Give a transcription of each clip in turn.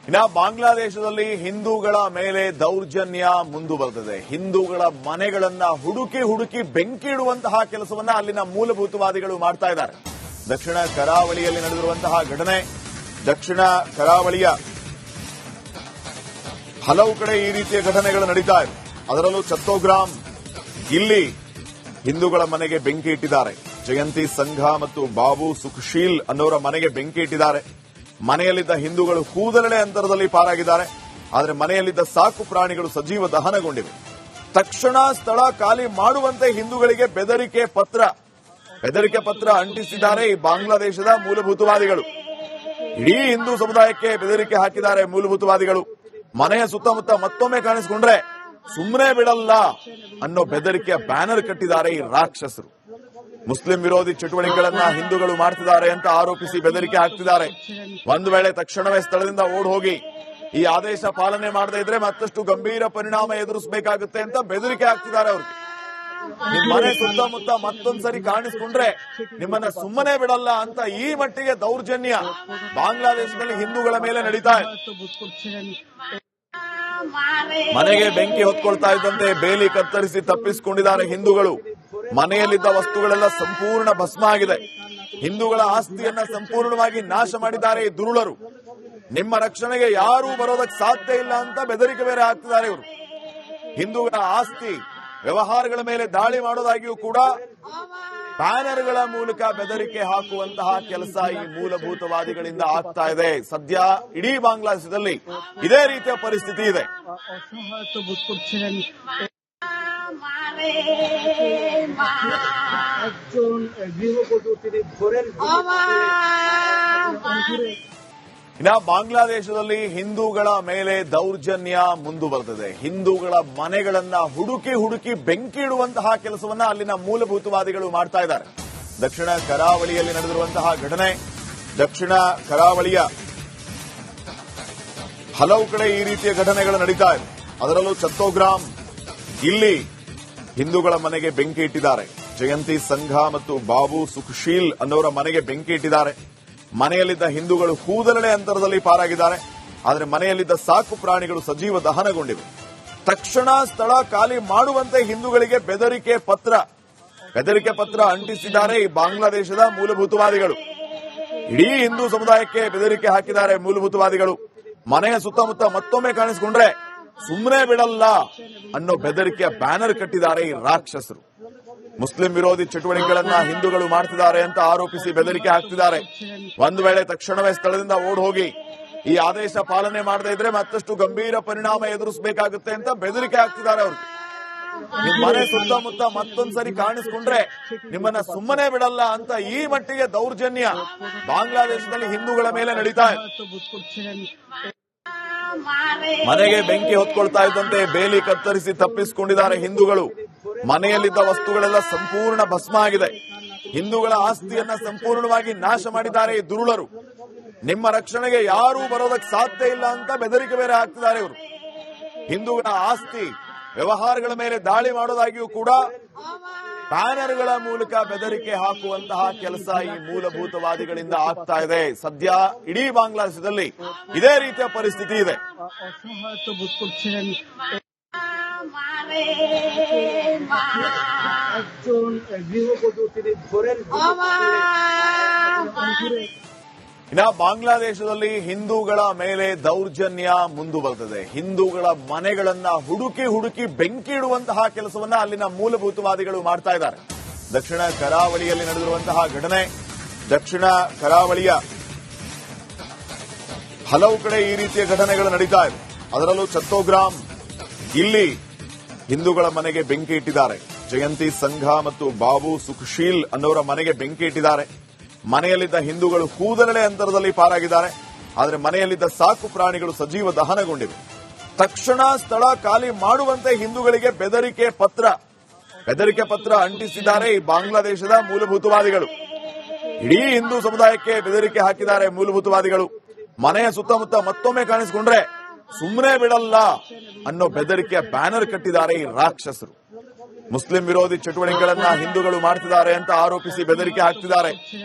ಇನ್ನು ಬಾಂಗ್ಲಾದೇಶದಲ್ಲಿ ಹಿಂದೂಗಳ ಮೇಲೆ ದೌರ್ಜನ್ಯ ಮುಂದುವರೆದಿದೆ. ಹಿಂದೂಗಳ ಮನೆಗಳನ್ನ ಹುಡುಕಿ ಬೆಂಕಿ ಇಡುವಂತಹ ಕೆಲಸವನ್ನ ಅಲ್ಲಿನ ಮೂಲಭೂತವಾದಿಗಳು ಮಾಡ್ತಾ ಇದ್ದಾರೆ. ದಕ್ಷಿಣ ಕರಾವಳಿಯಲ್ಲಿ ನಡೆದಿರುವಂತಹ ಘಟನೆ. ದಕ್ಷಿಣ ಕರಾವಳಿಯ ಹಲವು ಕಡೆ ಈ ರೀತಿಯ ಘಟನೆಗಳು ನಡೀತಾ ಇದೆ. ಅದರಲ್ಲೂ ಚತ್ತೋಗ್ರಾಮ್ ಇಲ್ಲಿ ಹಿಂದೂಗಳ ಮನೆಗೆ ಬೆಂಕಿ ಇಟ್ಟಿದ್ದಾರೆ. ಜಯಂತಿ ಸಂಘ ಮತ್ತು ಬಾಬು ಸುಖಶೀಲ್ ಅನ್ನೋರ ಮನೆಗೆ ಬೆಂಕಿ ಇಟ್ಟಿದ್ದಾರೆ. ಮನೆಯಲ್ಲಿದ್ದ ಹಿಂದೂಗಳು ಕೂದಲೆಳೆ ಅಂತರದಲ್ಲಿ ಪಾರಾಗಿದ್ದಾರೆ. ಆದರೆ ಮನೆಯಲ್ಲಿದ್ದ ಸಾಕು ಪ್ರಾಣಿಗಳು ಸಜೀವ ದಹನಗೊಂಡಿವೆ. ತಕ್ಷಣ ಸ್ಥಳ ಖಾಲಿ ಮಾಡುವಂತೆ ಹಿಂದೂಗಳಿಗೆ ಬೆದರಿಕೆ ಪತ್ರ ಅಂಟಿಸಿದ್ದಾರೆ ಈ ಬಾಂಗ್ಲಾದೇಶದ ಮೂಲಭೂತವಾದಿಗಳು. ಇಡೀ ಹಿಂದೂ ಸಮುದಾಯಕ್ಕೆ ಬೆದರಿಕೆ ಹಾಕಿದ್ದಾರೆ ಮೂಲಭೂತವಾದಿಗಳು. ಮನೆಯ ಸುತ್ತಮುತ್ತ ಮತ್ತೊಮ್ಮೆ ಕಾಣಿಸಿಕೊಂಡ್ರೆ ಸುಮ್ಮನೆ ಬಿಡಲ್ಲ ಅನ್ನೋ ಬೆದರಿಕೆಯ ಬ್ಯಾನರ್ ಕಟ್ಟಿದ್ದಾರೆ ಈ ರಾಕ್ಷಸರು. ಮುಸ್ಲಿಂ ವಿರೋಧಿ ಚಟುವಟಿಕೆಗಳನ್ನ ಹಿಂದೂಗಳು ಮಾಡ್ತಿದ್ದಾರೆ ಅಂತ ಆರೋಪಿಸಿ ಬೆದರಿಕೆ ಹಾಕ್ತಿದ್ದಾರೆ. ಒಂದು ವೇಳೆ ತಕ್ಷಣವೇ ಸ್ಥಳದಿಂದ ಓಡ್ ಹೋಗಿ ಈ ಆದೇಶ ಪಾಲನೆ ಮಾಡದೇ ಇದ್ರೆ ಮತ್ತಷ್ಟು ಗಂಭೀರ ಪರಿಣಾಮ ಎದುರಿಸಬೇಕಾಗುತ್ತೆ ಅಂತ ಬೆದರಿಕೆ ಹಾಕ್ತಿದ್ದಾರೆ ಅವ್ರಿಗೆ. ನಿಮ್ಮ ಮನೆ ಸುತ್ತಮುತ್ತ ಮತ್ತೊಂದ್ಸರಿ ಕಾಣಿಸ್ಕೊಂಡ್ರೆ ನಿಮ್ಮನ್ನ ಸುಮ್ಮನೆ ಬಿಡಲ್ಲ ಅಂತ ಈ ಮಟ್ಟಿಗೆ ದೌರ್ಜನ್ಯ ಬಾಂಗ್ಲಾದೇಶದಲ್ಲಿ ಹಿಂದೂಗಳ ಮೇಲೆ ನಡೀತಾ ಇದೆ. ಮನೆಗೆ ಬೆಂಕಿ ಹೊತ್ಕೊಳ್ತಾ ಇದ್ದಂತೆ ಬೇಲಿ ಕತ್ತರಿಸಿ ತಪ್ಪಿಸಿಕೊಂಡಿದ್ದಾರೆ ಹಿಂದೂಗಳು. ಮನೆಯಲ್ಲಿದ್ದ ವಸ್ತುಗಳೆಲ್ಲ ಸಂಪೂರ್ಣ ಭಸ್ಮ ಆಗಿದೆ. ಹಿಂದೂಗಳ ಆಸ್ತಿಯನ್ನ ಸಂಪೂರ್ಣವಾಗಿ ನಾಶ ಮಾಡಿದ್ದಾರೆ ಈ ದುರುಳರು. ನಿಮ್ಮ ರಕ್ಷಣೆಗೆ ಯಾರೂ ಬರೋದಕ್ಕೆ ಸಾಧ್ಯ ಇಲ್ಲ ಅಂತ ಬೆದರಿಕೆ ಬೇರೆ ಹಾಕ್ತಿದ್ದಾರೆ ಇವರು. ಹಿಂದೂಗಳ ಆಸ್ತಿ ವ್ಯವಹಾರಗಳ ಮೇಲೆ ದಾಳಿ ಮಾಡೋದಾಗಿಯೂ ಕೂಡ ಬ್ಯಾನರ್ಗಳ ಮೂಲಕ ಬೆದರಿಕೆ ಹಾಕುವಂತಹ ಕೆಲಸ ಈ ಮೂಲಭೂತವಾದಿಗಳಿಂದ ಆಗ್ತಾ ಇದೆ. ಸದ್ಯ ಇಡೀ ಬಾಂಗ್ಲಾದೇಶದಲ್ಲಿ ಇದೇ ರೀತಿಯ ಪರಿಸ್ಥಿತಿ ಇದೆ. ಇನ್ನು ಬಾಂಗ್ಲಾದೇಶದಲ್ಲಿ ಹಿಂದೂಗಳ ಮೇಲೆ ದೌರ್ಜನ್ಯ ಮುಂದುವರೆದಿದೆ. ಹಿಂದೂಗಳ ಮನೆಗಳನ್ನ ಹುಡುಕಿ ಬೆಂಕಿ ಇಡುವಂತಹ ಕೆಲಸವನ್ನ ಅಲ್ಲಿನ ಮೂಲಭೂತವಾದಿಗಳು ಮಾಡ್ತಾ ಇದ್ದಾರೆ. ದಕ್ಷಿಣ ಕರಾವಳಿಯಲ್ಲಿ ನಡೆದಿರುವಂತಹ ಘಟನೆ. ದಕ್ಷಿಣ ಕರಾವಳಿಯ ಹಲವು ಕಡೆ ಈ ರೀತಿಯ ಘಟನೆಗಳು ನಡೀತಾ ಇದೆ. ಅದರಲ್ಲೂ ಚತ್ತೋಗ್ರಾಮ್ ಇಲ್ಲಿ ಹಿಂದೂಗಳ ಮನೆಗೆ ಬೆಂಕಿ ಇಟ್ಟಿದ್ದಾರೆ. ಜಯಂತಿ ಸಂಘ ಮತ್ತು ಬಾಬು ಸುಖಶೀಲ್ ಅನ್ನೋರ ಮನೆಗೆ ಬೆಂಕಿ ಇಟ್ಟಿದ್ದಾರೆ. ಮನೆಯಲ್ಲಿದ್ದ ಹಿಂದೂಗಳು ಕೂದಲೆಳೆ ಅಂತರದಲ್ಲಿ ಪಾರಾಗಿದ್ದಾರೆ. ಆದರೆ ಮನೆಯಲ್ಲಿದ್ದ ಸಾಕು ಪ್ರಾಣಿಗಳು ಸಜೀವ ದಹನಗೊಂಡಿವೆ. ತಕ್ಷಣ ಸ್ಥಳ ಖಾಲಿ ಮಾಡುವಂತೆ ಹಿಂದೂಗಳಿಗೆ ಬೆದರಿಕೆ ಪತ್ರ ಅಂಟಿಸಿದ್ದಾರೆ ಈ ಬಾಂಗ್ಲಾದೇಶದ ಮೂಲಭೂತವಾದಿಗಳು. ಇಡೀ ಹಿಂದೂ ಸಮುದಾಯಕ್ಕೆ ಬೆದರಿಕೆ ಹಾಕಿದ್ದಾರೆ ಮೂಲಭೂತವಾದಿಗಳು. ಮನೆಯ ಸುತ್ತಮುತ್ತ ಮತ್ತೊಮ್ಮೆ ಕಾಣಿಸಿಕೊಂಡ್ರೆ ಸುಮ್ಮನೆ ಬಿಡಲ್ಲ ಅನ್ನೋ ಬೆದರಿಕೆಯ ಬ್ಯಾನರ್ ಕಟ್ಟಿದ್ದಾರೆ ಈ ರಾಕ್ಷಸರು. ಮುಸ್ಲಿಂ ವಿರೋಧಿ ಚಟುವಟಿಕೆಗಳನ್ನ ಹಿಂದೂಗಳು ಮಾಡ್ತಿದ್ದಾರೆ ಅಂತ ಆರೋಪಿಸಿ ಬೆದರಿಕೆ ಹಾಕ್ತಿದ್ದಾರೆ. ಒಂದು ವೇಳೆ ತಕ್ಷಣವೇ ಸ್ಥಳದಿಂದ ಓಡ್ ಹೋಗಿ ಈ ಆದೇಶ ಪಾಲನೆ ಮಾಡದೇ ಇದ್ರೆ ಮತ್ತಷ್ಟು ಗಂಭೀರ ಪರಿಣಾಮ ಎದುರಿಸಬೇಕಾಗುತ್ತೆ ಅಂತ ಬೆದರಿಕೆ ಹಾಕ್ತಿದ್ದಾರೆ ಅವ್ರಿಗೆ. ನಿಮ್ಮ ಮನೆ ಸುತ್ತಮುತ್ತ ಮತ್ತೊಂದ್ಸರಿ ಕಾಣಿಸ್ಕೊಂಡ್ರೆ ನಿಮ್ಮನ್ನ ಸುಮ್ಮನೆ ಬಿಡಲ್ಲ ಅಂತ ಈ ಮಟ್ಟಿಗೆ ದೌರ್ಜನ್ಯ ಬಾಂಗ್ಲಾದೇಶದಲ್ಲಿ ಹಿಂದೂಗಳ ಮೇಲೆ ನಡೀತಾ ಇದೆ. ಮನೆಗೆ ಬೆಂಕಿ ಹೊತ್ಕೊಳ್ತಾ ಇದ್ದಂತೆ ಬೇಲಿ ಕತ್ತರಿಸಿ ತಪ್ಪಿಸಿಕೊಂಡಿದ್ದಾರೆ ಹಿಂದೂಗಳು. ಮನೆಯಲ್ಲಿದ್ದ ವಸ್ತುಗಳೆಲ್ಲ ಸಂಪೂರ್ಣ ಭಸ್ಮ ಆಗಿದೆ. ಹಿಂದೂಗಳ ಆಸ್ತಿಯನ್ನ ಸಂಪೂರ್ಣವಾಗಿ ನಾಶ ಮಾಡಿದ್ದಾರೆ ಈ ದುರುಳರು. ನಿಮ್ಮ ರಕ್ಷಣೆಗೆ ಯಾರೂ ಬರೋದಕ್ಕೆ ಸಾಧ್ಯ ಇಲ್ಲ ಅಂತ ಬೆದರಿಕೆ ಬೇರೆ ಹಾಕ್ತಿದ್ದಾರೆ ಇವರು. ಹಿಂದೂಗಳ ಆಸ್ತಿ ವ್ಯವಹಾರಗಳ ಮೇಲೆ ದಾಳಿ ಮಾಡೋದಾಗಿಯೂ ಕೂಡ ಬ್ಯಾನರ್ಗಳ ಮೂಲಕ ಬೆದರಿಕೆ ಹಾಕುವಂತಹ ಕೆಲಸ ಈ ಮೂಲಭೂತವಾದಿಗಳಿಂದ ಆಗ್ತಾ ಇದೆ. ಸದ್ಯ ಇಡೀ ಬಾಂಗ್ಲಾದೇಶದಲ್ಲಿ ಇದೇ ರೀತಿಯ ಪರಿಸ್ಥಿತಿ ಇದೆ. ಇನ್ನು ಬಾಂಗ್ಲಾದೇಶದಲ್ಲಿ ಹಿಂದೂಗಳ ಮೇಲೆ ದೌರ್ಜನ್ಯ ಮುಂದುವರೆದಿದೆ. ಹಿಂದೂಗಳ ಮನೆಗಳನ್ನ ಹುಡುಕಿ ಬೆಂಕಿ ಇಡುವಂತಹ ಕೆಲಸವನ್ನ ಅಲ್ಲಿನ ಮೂಲಭೂತವಾದಿಗಳು ಮಾಡ್ತಾ ಇದ್ದಾರೆ. ದಕ್ಷಿಣ ಕರಾವಳಿಯಲ್ಲಿ ನಡೆದಿರುವಂತಹ ಘಟನೆ. ದಕ್ಷಿಣ ಕರಾವಳಿಯ ಹಲವು ಕಡೆ ಈ ರೀತಿಯ ಘಟನೆಗಳು ನಡೀತಾ ಇದೆ. ಅದರಲ್ಲೂ ಚತ್ತೋಗ್ರಾಮ್ ಇಲ್ಲಿ ಹಿಂದೂಗಳ ಮನೆಗೆ ಬೆಂಕಿ ಇಟ್ಟಿದ್ದಾರೆ. ಜಯಂತಿ ಸಂಘ ಮತ್ತು ಬಾಬು ಸುಖಶೀಲ್ ಅನ್ನೋರ ಮನೆಗೆ ಬೆಂಕಿ ಇಟ್ಟಿದ್ದಾರೆ. ಮನೆಯಲ್ಲಿದ್ದ ಹಿಂದೂಗಳು ಕೂದಲೆಳೆ ಅಂತರದಲ್ಲಿ ಪಾರಾಗಿದ್ದಾರೆ. ಆದರೆ ಮನೆಯಲ್ಲಿದ್ದ ಸಾಕು ಪ್ರಾಣಿಗಳು ಸಜೀವ ದಹನಗೊಂಡಿವೆ. ತಕ್ಷಣ ಸ್ಥಳ ಖಾಲಿ ಮಾಡುವಂತೆ ಹಿಂದೂಗಳಿಗೆ ಬೆದರಿಕೆ ಪತ್ರ ಅಂಟಿಸಿದ್ದಾರೆ ಈ ಬಾಂಗ್ಲಾದೇಶದ ಮೂಲಭೂತವಾದಿಗಳು. ಇಡೀ ಹಿಂದೂ ಸಮುದಾಯಕ್ಕೆ ಬೆದರಿಕೆ ಹಾಕಿದ್ದಾರೆ ಮೂಲಭೂತವಾದಿಗಳು. ಮನೆಯ ಸುತ್ತಮುತ್ತ ಮತ್ತೊಮ್ಮೆ ಕಾಣಿಸಿಕೊಂಡ್ರೆ ಸುಮ್ಮನೆ ಬಿಡಲ್ಲ ಅನ್ನೋ ಬೆದರಿಕೆಯ ಬ್ಯಾನರ್ ಕಟ್ಟಿದ್ದಾರೆ ಈ ರಾಕ್ಷಸರು. ಮುಸ್ಲಿಂ ವಿರೋಧಿ ಚಟುವಟಿಕೆಗಳನ್ನ ಹಿಂದೂಗಳು ಮಾಡ್ತಿದ್ದಾರೆ ಅಂತ ಆರೋಪಿಸಿ ಬೆದರಿಕೆ ಹಾಕ್ತಿದ್ದಾರೆ.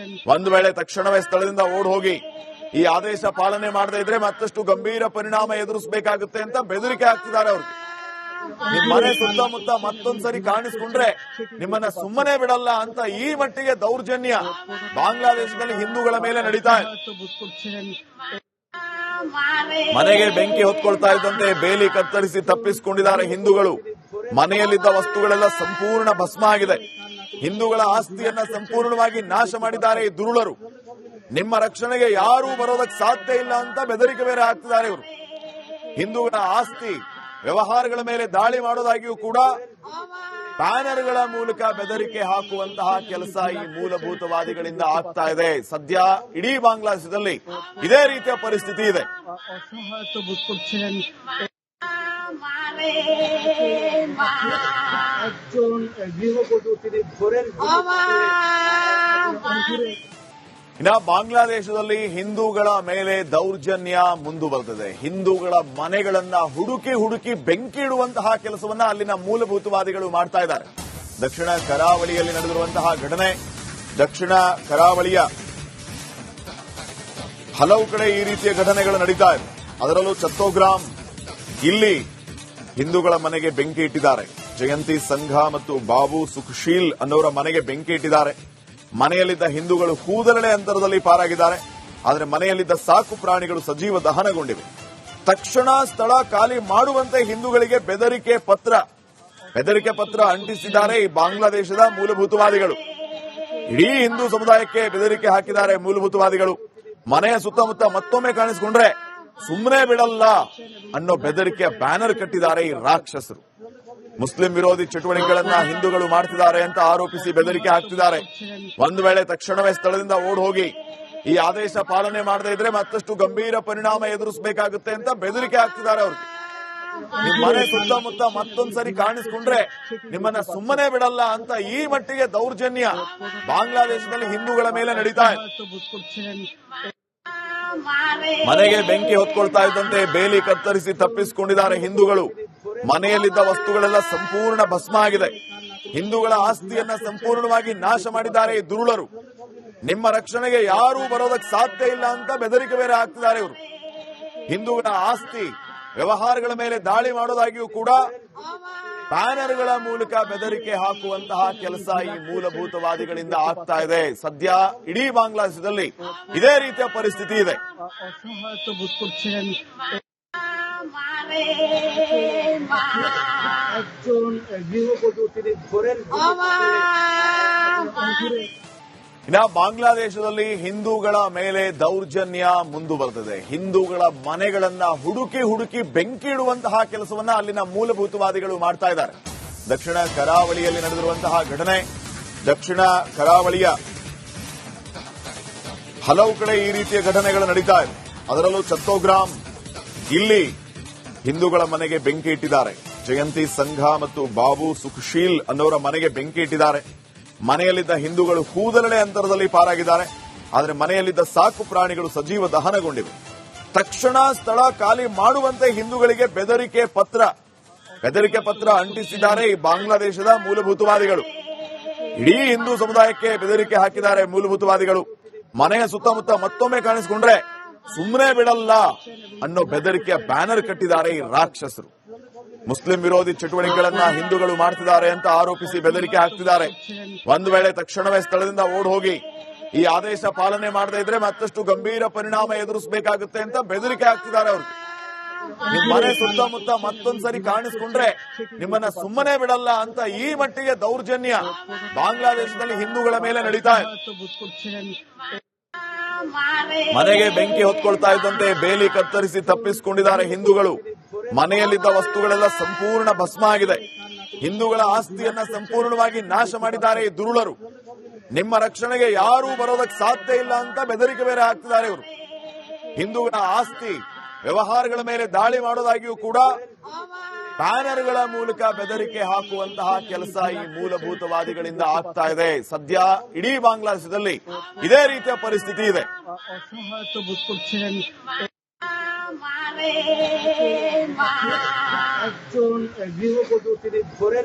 ಒಂದು ವೇಳೆ ತಕ್ಷಣವೇ ಸ್ಥಳದಿಂದ ಓಡ್ ಹೋಗಿ ಈ ಆದೇಶ ಪಾಲನೆ ಮಾಡದೇ ಇದ್ರೆ ಮತ್ತಷ್ಟು ಗಂಭೀರ ಪರಿಣಾಮ ಎದುರಿಸಬೇಕಾಗುತ್ತೆ ಅಂತ ಬೆದರಿಕೆ ಹಾಕ್ತಿದ್ದಾರೆ ಅವ್ರಿಗೆ. ನಿಮ್ಮ ಮನೆ ಸುತ್ತಮುತ್ತ ಮತ್ತೊಂದ್ಸರಿ ಕಾಣಿಸ್ಕೊಂಡ್ರೆ ನಿಮ್ಮನ್ನ ಸುಮ್ಮನೆ ಬಿಡಲ್ಲ ಅಂತ ಈ ಮಟ್ಟಿಗೆ ದೌರ್ಜನ್ಯ ಬಾಂಗ್ಲಾದೇಶದಲ್ಲಿ ಹಿಂದೂಗಳ ಮೇಲೆ ನಡೀತಾ ಇದೆ. ಮನೆಗೆ ಬೆಂಕಿ ಹೊತ್ಕೊಳ್ತಾ ಇದ್ದಂತೆ ಬೇಲಿ ಕತ್ತರಿಸಿ ತಪ್ಪಿಸಿಕೊಂಡಿದ್ದಾರೆ ಹಿಂದೂಗಳು. ಮನೆಯಲ್ಲಿದ್ದ ವಸ್ತುಗಳೆಲ್ಲ ಸಂಪೂರ್ಣ ಭಸ್ಮ ಆಗಿದೆ. ಹಿಂದೂಗಳ ಆಸ್ತಿಯನ್ನ ಸಂಪೂರ್ಣವಾಗಿ ನಾಶ ಮಾಡಿದ್ದಾರೆ ಈ ದುರುಳರು. ನಿಮ್ಮ ರಕ್ಷಣೆಗೆ ಯಾರೂ ಬರೋದಕ್ಕೆ ಸಾಧ್ಯ ಇಲ್ಲ ಅಂತ ಬೆದರಿಕೆ ಬೇರೆ ಹಾಕ್ತಿದ್ದಾರೆ ಇವರು. ಹಿಂದೂಗಳ ಆಸ್ತಿ ವ್ಯವಹಾರಗಳ ಮೇಲೆ ದಾಳಿ ಮಾಡೋದಾಗಿಯೂ ಕೂಡ ಬ್ಯಾನರ್ಗಳ ಮೂಲಕ ಬೆದರಿಕೆ ಹಾಕುವಂತಹ ಕೆಲಸ ಈ ಮೂಲಭೂತವಾದಿಗಳಿಂದ ಆಗ್ತಾ ಇದೆ. ಸದ್ಯ ಇಡೀ ಬಾಂಗ್ಲಾದೇಶದಲ್ಲಿ ಇದೇ ರೀತಿಯ ಪರಿಸ್ಥಿತಿ ಇದೆ. ಇನ್ನು ಬಾಂಗ್ಲಾದೇಶದಲ್ಲಿ ಹಿಂದೂಗಳ ಮೇಲೆ ದೌರ್ಜನ್ಯ ಮುಂದುವರೆದಿದೆ. ಹಿಂದೂಗಳ ಮನೆಗಳನ್ನ ಹುಡುಕಿ ಬೆಂಕಿ ಇಡುವಂತಹ ಕೆಲಸವನ್ನ ಅಲ್ಲಿನ ಮೂಲಭೂತವಾದಿಗಳು ಮಾಡ್ತಾ ಇದ್ದಾರೆ. ದಕ್ಷಿಣ ಕರಾವಳಿಯಲ್ಲಿ ನಡೆದಿರುವಂತಹ ಘಟನೆ, ದಕ್ಷಿಣ ಕರಾವಳಿಯ ಹಲವು ಕಡೆ ಈ ರೀತಿಯ ಘಟನೆಗಳು ನಡೀತಾ ಇದೆ. ಅದರಲ್ಲೂ ಚತ್ತೋಗ್ರಾಮ್ ಇಲ್ಲಿ ಹಿಂದೂಗಳ ಮನೆಗೆ ಬೆಂಕಿ ಇಟ್ಟಿದ್ದಾರೆ. ಜಯಂತಿ ಸಂಘ ಮತ್ತು ಬಾಬು ಸುಖಶೀಲ್ ಅನ್ನೋರ ಮನೆಗೆ ಬೆಂಕಿ ಇಟ್ಟಿದ್ದಾರೆ. ಮನೆಯಲ್ಲಿದ್ದ ಹಿಂದೂಗಳು ಕೂದಲೆಳೆ ಅಂತರದಲ್ಲಿ ಪಾರಾಗಿದ್ದಾರೆ. ಆದರೆ ಮನೆಯಲ್ಲಿದ್ದ ಸಾಕು ಪ್ರಾಣಿಗಳು ಸಜೀವ ದಹನಗೊಂಡಿವೆ. ತಕ್ಷಣ ಸ್ಥಳ ಖಾಲಿ ಮಾಡುವಂತೆ ಹಿಂದೂಗಳಿಗೆ ಬೆದರಿಕೆ ಪತ್ರ ಅಂಟಿಸಿದ್ದಾರೆ ಈ ಬಾಂಗ್ಲಾದೇಶದ ಮೂಲಭೂತವಾದಿಗಳು. ಇಡೀ ಹಿಂದೂ ಸಮುದಾಯಕ್ಕೆ ಬೆದರಿಕೆ ಹಾಕಿದ್ದಾರೆ ಮೂಲಭೂತವಾದಿಗಳು. ಮನೆಯ ಸುತ್ತಮುತ್ತ ಮತ್ತೊಮ್ಮೆ ಕಾಣಿಸಿಕೊಂಡ್ರೆ ಸುಮ್ಮನೆ ಬಿಡಲ್ಲ ಅನ್ನೋ ಬೆದರಿಕೆಯ ಬ್ಯಾನರ್ ಕಟ್ಟಿದ್ದಾರೆ ಈ ರಾಕ್ಷಸರು. ಮುಸ್ಲಿಂ ವಿರೋಧಿ ಚಟುವಟಿಕೆಗಳನ್ನ ಹಿಂದೂಗಳು ಮಾಡ್ತಿದ್ದಾರೆ ಅಂತ ಆರೋಪಿಸಿ ಬೆದರಿಕೆ ಹಾಕ್ತಿದ್ದಾರೆ. ಒಂದು ವೇಳೆ ತಕ್ಷಣವೇ ಸ್ಥಳದಿಂದ ಓಡ್ ಹೋಗಿ ಈ ಆದೇಶ ಪಾಲನೆ ಮಾಡದೇ ಇದ್ರೆ ಮತ್ತಷ್ಟು ಗಂಭೀರ ಪರಿಣಾಮ ಎದುರಿಸಬೇಕಾಗುತ್ತೆ ಅಂತ ಬೆದರಿಕೆ ಹಾಕ್ತಿದ್ದಾರೆ ಅವ್ರಿಗೆ. ನಿಮ್ಮ ಮನೆ ಸುತ್ತಮುತ್ತ ಮತ್ತೊಂದ್ಸರಿ ಕಾಣಿಸ್ಕೊಂಡ್ರೆ ನಿಮ್ಮನ್ನ ಸುಮ್ಮನೆ ಬಿಡಲ್ಲ ಅಂತ ಈ ಮಟ್ಟಿಗೆ ದೌರ್ಜನ್ಯ ಬಾಂಗ್ಲಾದೇಶದಲ್ಲಿ ಹಿಂದೂಗಳ ಮೇಲೆ ನಡೀತಾ ಇದೆ. ಮನೆಗೆ ಬೆಂಕಿ ಹೊತ್ಕೊಳ್ತಾ ಇದ್ದಂತೆ ಬೇಲಿ ಕತ್ತರಿಸಿ ತಪ್ಪಿಸಿಕೊಂಡಿದ್ದಾರೆ ಹಿಂದೂಗಳು. ಮನೆಯಲ್ಲಿದ್ದ ವಸ್ತುಗಳೆಲ್ಲ ಸಂಪೂರ್ಣ ಭಸ್ಮ ಆಗಿದೆ. ಹಿಂದೂಗಳ ಆಸ್ತಿಯನ್ನ ಸಂಪೂರ್ಣವಾಗಿ ನಾಶ ಮಾಡಿದ್ದಾರೆ ಈ ದುರುಳರು. ನಿಮ್ಮ ರಕ್ಷಣೆಗೆ ಯಾರೂ ಬರೋದಕ್ಕೆ ಸಾಧ್ಯ ಇಲ್ಲ ಅಂತ ಬೆದರಿಕೆ ಬೇರೆ ಹಾಕ್ತಿದ್ದಾರೆ ಇವರು. ಹಿಂದೂಗಳ ಆಸ್ತಿ ವ್ಯವಹಾರಗಳ ಮೇಲೆ ದಾಳಿ ಮಾಡೋದಾಗಿಯೂ ಕೂಡ ಬ್ಯಾನರ್ಗಳ ಮೂಲಕ ಬೆದರಿಕೆ ಹಾಕುವಂತಹ ಕೆಲಸ ಈ ಮೂಲಭೂತವಾದಿಗಳಿಂದ ಆಗ್ತಾ ಇದೆ. ಸದ್ಯ ಇಡೀ ಬಾಂಗ್ಲಾದೇಶದಲ್ಲಿ ಇದೇ ರೀತಿಯ ಪರಿಸ್ಥಿತಿ ಇದೆ. ಇನ್ನು ಬಾಂಗ್ಲಾದೇಶದಲ್ಲಿ ಹಿಂದೂಗಳ ಮೇಲೆ ದೌರ್ಜನ್ಯ ಮುಂದುವರೆದಿದೆ. ಹಿಂದೂಗಳ ಮನೆಗಳನ್ನ ಹುಡುಕಿ ಬೆಂಕಿ ಇಡುವಂತಹ ಕೆಲಸವನ್ನ ಅಲ್ಲಿನ ಮೂಲಭೂತವಾದಿಗಳು ಮಾಡ್ತಾ ಇದ್ದಾರೆ. ದಕ್ಷಿಣ ಕರಾವಳಿಯಲ್ಲಿ ನಡೆದಿರುವಂತಹ ಘಟನೆ, ದಕ್ಷಿಣ ಕರಾವಳಿಯ ಹಲವು ಕಡೆ ಈ ರೀತಿಯ ಘಟನೆಗಳು ನಡೀತಾ ಇದೆ. ಅದರಲ್ಲೂ ಚತ್ತೋಗ್ರಾಮ್ ಇಲ್ಲಿ ಹಿಂದೂಗಳ ಮನೆಗೆ ಬೆಂಕಿ ಇಟ್ಟಿದ್ದಾರೆ. ಜಯಂತಿ ಸಂಘ ಮತ್ತು ಬಾಬು ಸುಖಶೀಲ್ ಅನ್ನೋರ ಮನೆಗೆ ಬೆಂಕಿ ಇಟ್ಟಿದ್ದಾರೆ. ಮನೆಯಲ್ಲಿದ್ದ ಹಿಂದೂಗಳು ಕೂದಲೆಳೆ ಅಂತರದಲ್ಲಿ ಪಾರಾಗಿದ್ದಾರೆ. ಆದರೆ ಮನೆಯಲ್ಲಿದ್ದ ಸಾಕು ಪ್ರಾಣಿಗಳು ಸಜೀವ ದಹನಗೊಂಡಿವೆ. ತಕ್ಷಣ ಸ್ಥಳ ಖಾಲಿ ಮಾಡುವಂತೆ ಹಿಂದೂಗಳಿಗೆ ಬೆದರಿಕೆ ಪತ್ರ ಅಂಟಿಸಿದ್ದಾರೆ ಈ ಬಾಂಗ್ಲಾದೇಶದ ಮೂಲಭೂತವಾದಿಗಳು. ಇಡೀ ಹಿಂದೂ ಸಮುದಾಯಕ್ಕೆ ಬೆದರಿಕೆ ಹಾಕಿದ್ದಾರೆ ಮೂಲಭೂತವಾದಿಗಳು. ಮನೆಯ ಸುತ್ತಮುತ್ತ ಮತ್ತೊಮ್ಮೆ ಕಾಣಿಸಿಕೊಂಡ್ರೆ ಸುಮ್ಮನೆ ಬಿಡಲ್ಲ ಅನ್ನೋ ಬೆದರಿಕೆಯ ಬ್ಯಾನರ್ ಕಟ್ಟಿದ್ದಾರೆ ಈ ರಾಕ್ಷಸರು. ಮುಸ್ಲಿಂ ವಿರೋಧಿ ಚಟುವಟಿಕೆಗಳನ್ನ ಹಿಂದೂಗಳು ಮಾಡ್ತಿದ್ದಾರೆ ಅಂತ ಆರೋಪಿಸಿ ಬೆದರಿಕೆ ಹಾಕ್ತಿದ್ದಾರೆ. ಒಂದು ವೇಳೆ ತಕ್ಷಣವೇ ಸ್ಥಳದಿಂದ ಓಡ್ ಹೋಗಿ ಈ ಆದೇಶ ಪಾಲನೆ ಮಾಡದೇ ಇದ್ರೆ ಮತ್ತಷ್ಟು ಗಂಭೀರ ಪರಿಣಾಮ ಎದುರಿಸಬೇಕಾಗುತ್ತೆ ಅಂತ ಬೆದರಿಕೆ ಹಾಕ್ತಿದ್ದಾರೆ ಅವ್ರಿಗೆ. ನಿಮ್ಮ ಮನೆ ಸುತ್ತಮುತ್ತ ಮತ್ತೊಂದ್ಸರಿ ಕಾಣಿಸ್ಕೊಂಡ್ರೆ ನಿಮ್ಮನ್ನ ಸುಮ್ಮನೆ ಬಿಡಲ್ಲ ಅಂತ ಈ ಮಟ್ಟಿಗೆ ದೌರ್ಜನ್ಯ ಬಾಂಗ್ಲಾದೇಶದಲ್ಲಿ ಹಿಂದೂಗಳ ಮೇಲೆ ನಡೀತಾ ಇದೆ. ಮನೆಗೆ ಬೆಂಕಿ ಹೊತ್ಕೊಳ್ತಾ ಇದ್ದಂತೆ ಬೇಲಿ ಕತ್ತರಿಸಿ ತಪ್ಪಿಸಿಕೊಂಡಿದ್ದಾರೆ ಹಿಂದೂಗಳು. ಮನೆಯಲ್ಲಿದ್ದ ವಸ್ತುಗಳೆಲ್ಲ ಸಂಪೂರ್ಣ ಭಸ್ಮ ಆಗಿದೆ. ಹಿಂದೂಗಳ ಆಸ್ತಿಯನ್ನ ಸಂಪೂರ್ಣವಾಗಿ ನಾಶ ಮಾಡಿದ್ದಾರೆ ಈ ದುರುಳರು. ನಿಮ್ಮ ರಕ್ಷಣೆಗೆ ಯಾರೂ ಬರೋದಕ್ಕೆ ಸಾಧ್ಯ ಇಲ್ಲ ಅಂತ ಬೆದರಿಕೆ ಬೇರೆ ಹಾಕ್ತಿದ್ದಾರೆ ಇವರು. ಹಿಂದೂಗಳ ಆಸ್ತಿ ವ್ಯವಹಾರಗಳ ಮೇಲೆ ದಾಳಿ ಮಾಡೋದಾಗಿಯೂ ಕೂಡ ಬ್ಯಾನರ್ಗಳ ಮೂಲಕ ಬೆದರಿಕೆ ಹಾಕುವಂತಹ ಕೆಲಸ ಈ ಮೂಲಭೂತವಾದಿಗಳಿಂದ ಆಗ್ತಾ ಇದೆ. ಸದ್ಯ ಇಡೀ ಬಾಂಗ್ಲಾದೇಶದಲ್ಲಿ ಇದೇ ರೀತಿಯ ಪರಿಸ್ಥಿತಿ ಇದೆ. একজন গৃহবধূ তিনি ধরে